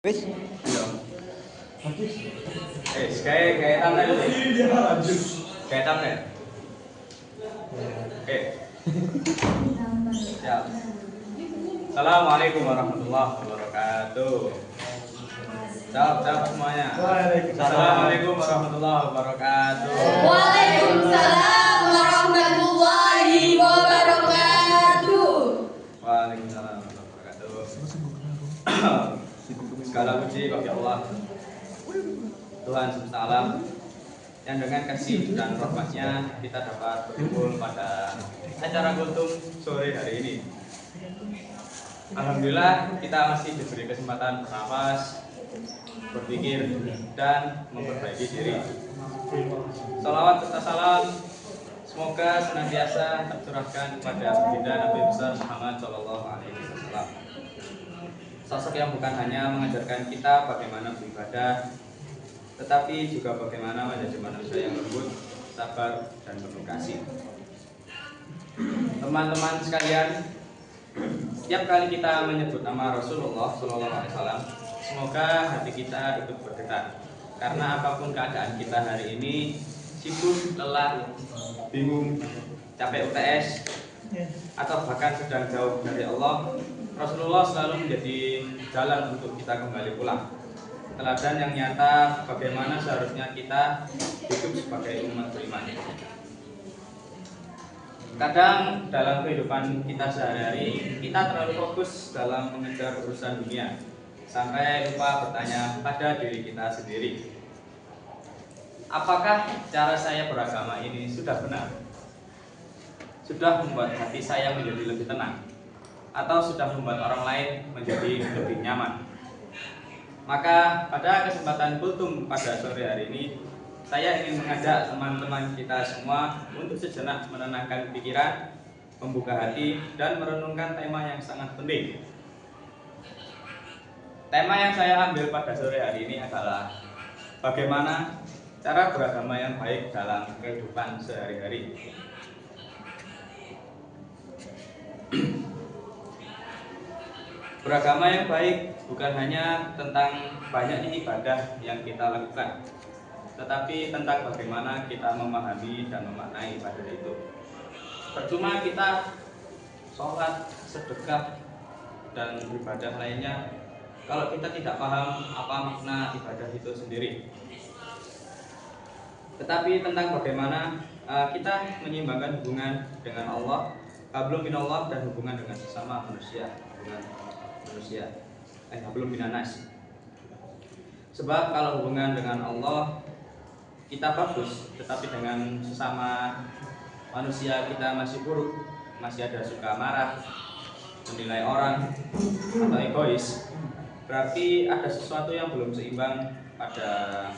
Wis. Iya. Kayak thumbnail sih. Kayak thumbnail. Oke. Siap. Assalamualaikum warahmatullahi wabarakatuh. Jawab semuanya. Assalamualaikum warahmatullahi wabarakatuh. Waalaikumsalam warahmatullahi wabarakatuh. Waalaikumsalam warahmatullahi wabarakatuh. Segala puji bagi Allah, Tuhan semesta alam, yang dengan kasih dan rahmatnya kita dapat berkumpul pada acara kultum sore hari ini. Alhamdulillah kita masih diberi kesempatan bernafas, berpikir, dan memperbaiki diri. Salawat serta salam semoga senantiasa tercurahkan kepada baginda Nabi besar Muhammad Shallallahu Alaihi Wasallam. Sosok yang bukan hanya mengajarkan kita bagaimana beribadah, tetapi juga bagaimana menjadi manusia yang lembut, sabar, dan penuh kasih. Teman-teman sekalian, setiap kali kita menyebut nama Rasulullah SAW, semoga hati kita ikut bergetar. Karena apapun keadaan kita hari ini, sibuk, lelah, bingung, capek UTS, atau bahkan sedang jauh dari Allah, Rasulullah selalu menjadi jalan untuk kita kembali pulang. Teladan yang nyata bagaimana seharusnya kita hidup sebagai umat beriman. Kadang dalam kehidupan kita sehari-hari, kita terlalu fokus dalam mengejar urusan dunia, sampai lupa bertanya pada diri kita sendiri. Apakah cara saya beragama ini sudah benar? Sudah membuat hati saya menjadi lebih tenang? Atau sudah membuat orang lain menjadi lebih nyaman? Maka pada kesempatan kultum pada sore hari ini, saya ingin mengajak teman-teman kita semua untuk sejenak menenangkan pikiran, membuka hati, dan merenungkan tema yang sangat penting. Tema yang saya ambil pada sore hari ini adalah bagaimana cara beragama yang baik dalam kehidupan sehari-hari. Beragama yang baik bukan hanya tentang banyaknya ibadah yang kita lakukan, tetapi tentang bagaimana kita memahami dan memaknai ibadah itu. Percuma kita sholat, sedekah, dan ibadah lainnya kalau kita tidak paham apa makna ibadah itu sendiri. Tetapi tentang bagaimana kita menyeimbangkan hubungan dengan Allah, hablum minallah, dan hubungan dengan sesama manusia, hablum minanas. Sebab kalau hubungan dengan Allah kita bagus, tetapi dengan sesama manusia kita masih buruk, masih ada suka marah, menilai orang, atau egois, berarti ada sesuatu yang belum seimbang pada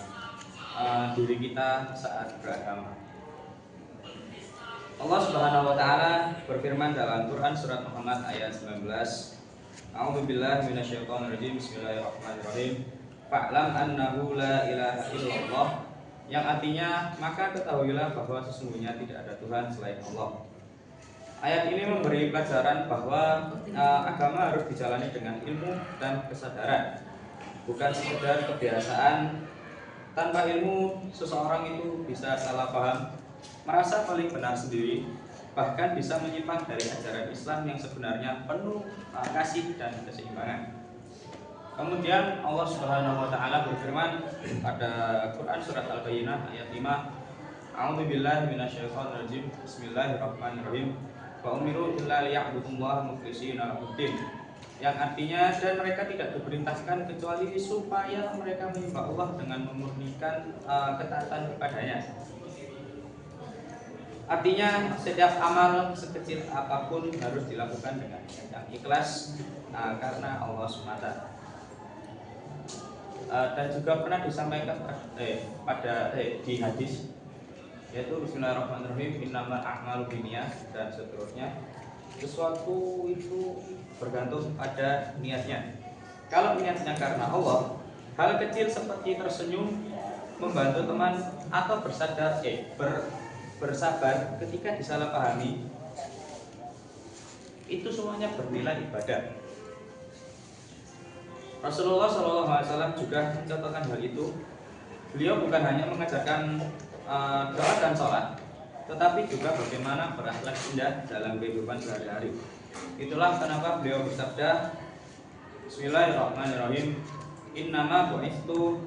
diri kita saat beragama. Allah Subhanahu wa taala berfirman dalam Quran surat Muhammad ayat 19, A'udzubillahi minasyaitonirrajim. Bismillahirrahmanirrahim. Fa'lam annahu la ilaha illallah, yang artinya maka ketahuilah bahwa sesungguhnya tidak ada Tuhan selain Allah. Ayat ini memberi pelajaran bahwa agama harus dijalani dengan ilmu dan kesadaran, bukan sekedar kebiasaan. Tanpa ilmu, seseorang itu bisa salah paham, merasa paling benar sendiri, bahkan bisa menyimpang dari ajaran Islam yang sebenarnya penuh kasih dan keseimbangan. Kemudian Allah Subhanahu wa taala berfirman pada Quran surat Al-Bayyinah ayat 5, A'udzubillahi minasyaitonirrajim. Bismillahirrahmanirrahim. Wa umiru illa liya'budullaha mukhlishina lahuddin, yang artinya dan mereka tidak diperintahkan kecuali supaya mereka menyembah Allah dengan memurnikan ketaatan kepadanya. Artinya setiap amal sekecil apapun harus dilakukan dengan yang ikhlas karena Allah SWT. Dan juga pernah disampaikan di hadis, yaitu Bismillahirrahmanirrahim, innamal a'malu binniyat, dan seterusnya. Sesuatu itu bergantung pada niatnya. Kalau niatnya karena Allah, hal kecil seperti tersenyum, membantu teman, atau bersabar ketika disalahpahami, itu semuanya bernilai ibadah. Rasulullah SAW juga mencontohkan hal itu. Beliau bukan hanya mengajarkan doa dan sholat, tetapi juga bagaimana berakhlak indah dalam kehidupan sehari-hari. Itulah kenapa beliau bersabda, Bismillahirrahmanirrahim. Innama bu'istu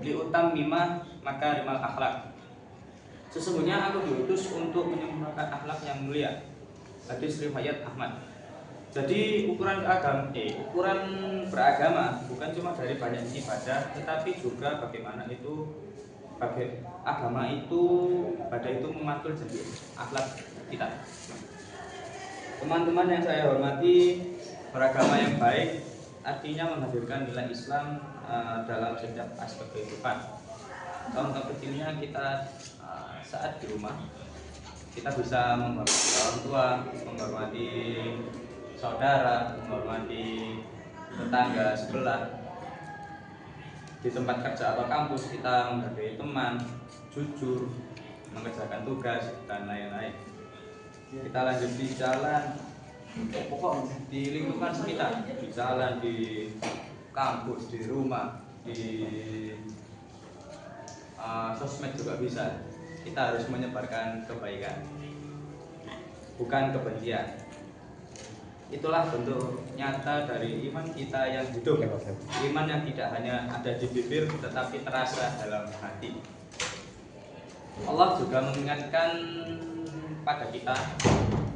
liutammima makarimal akhlak. Sesungguhnya aku diutus untuk menyempurnakan akhlak yang mulia. Hadis riwayat Ahmad. Jadi ukuran beragama bukan cuma dari banyak ibadah, tetapi juga bagaimana agama itu pada itu mematul jadi akhlak kita. Teman-teman yang saya hormati, beragama yang baik artinya menghadirkan nilai Islam dalam setiap aspek kehidupan. Contoh kecilnya kita saat di rumah kita bisa menghormati orang tua, menghormati saudara, menghormati tetangga sebelah. Di tempat kerja atau kampus kita menghargai teman, jujur, mengerjakan tugas dan lain-lain. Kita lanjut di jalan, pokok di lingkungan sekitar, di jalan, di kampus, di rumah, di sosmed juga bisa. Kita harus menyebarkan kebaikan, bukan kebencian. Itulah bentuk nyata dari iman kita yang hidup. Iman yang tidak hanya ada di bibir tetapi terasa dalam hati. Allah juga mengingatkan pada kita.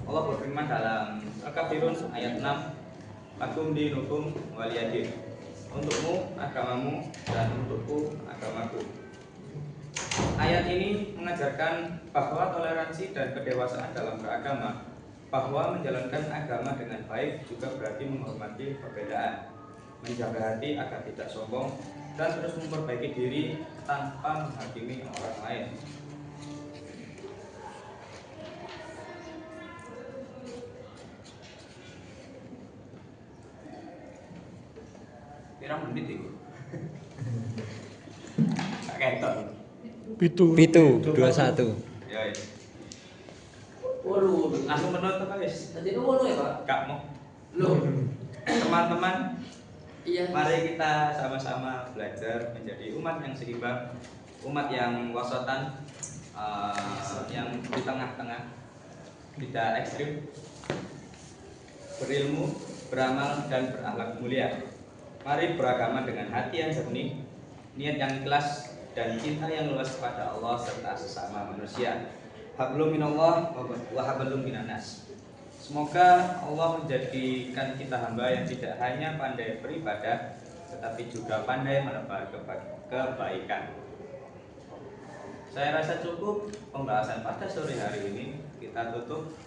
Allah berfirman dalam Al-Kafirun ayat 6, Lakum dinukum waliyadin. Untukmu agamamu dan untukku agamaku. Ayat ini mengajarkan bahwa toleransi dan kedewasaan dalam beragama, bahwa menjalankan agama dengan baik juga berarti menghormati perbedaan, menjaga hati agar tidak sombong, dan terus memperbaiki diri tanpa menghakimi orang lain. Pirang menit itu? Gak ketok. Pitu 21. Ya. Waduh, langsung menurut apa guys? Tadi itu ngono ya, Pak? Gak mau. Loh, Teman-teman, iya. mari kita sama-sama belajar menjadi umat yang seimbang, umat yang wasotan, yang di tengah-tengah, tidak ekstrim, berilmu, beramal, dan berakhlak mulia. Mari beragama dengan hati yang jernih, niat yang ikhlas, dan cinta yang luas kepada Allah serta sesama manusia. Hablum minallah wa hablum minannas. Semoga Allah menjadikan kita hamba yang tidak hanya pandai beribadah, tetapi juga pandai menebar kebaikan. Saya rasa cukup pembahasan pada sore hari ini. Kita tutup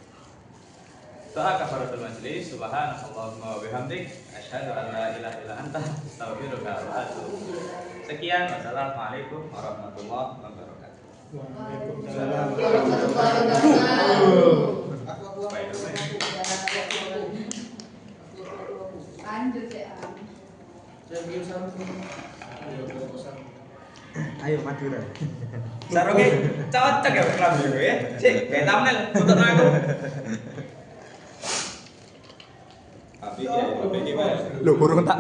doa kafaratul majlis. Subhanallahumma wa bihamdik, asyhadu an la ilaha illa anta, astaghfiruka wa atubu. Sekian, wassalamualaikum warahmatullahi wabarakatuh. Waalaikumsalam. Lanjut ya. Ayo Madura. Saroke cocok ya kelam ya. Sik, gawe thumbnail untuk aku. Tapi ya, Loh, burung tak.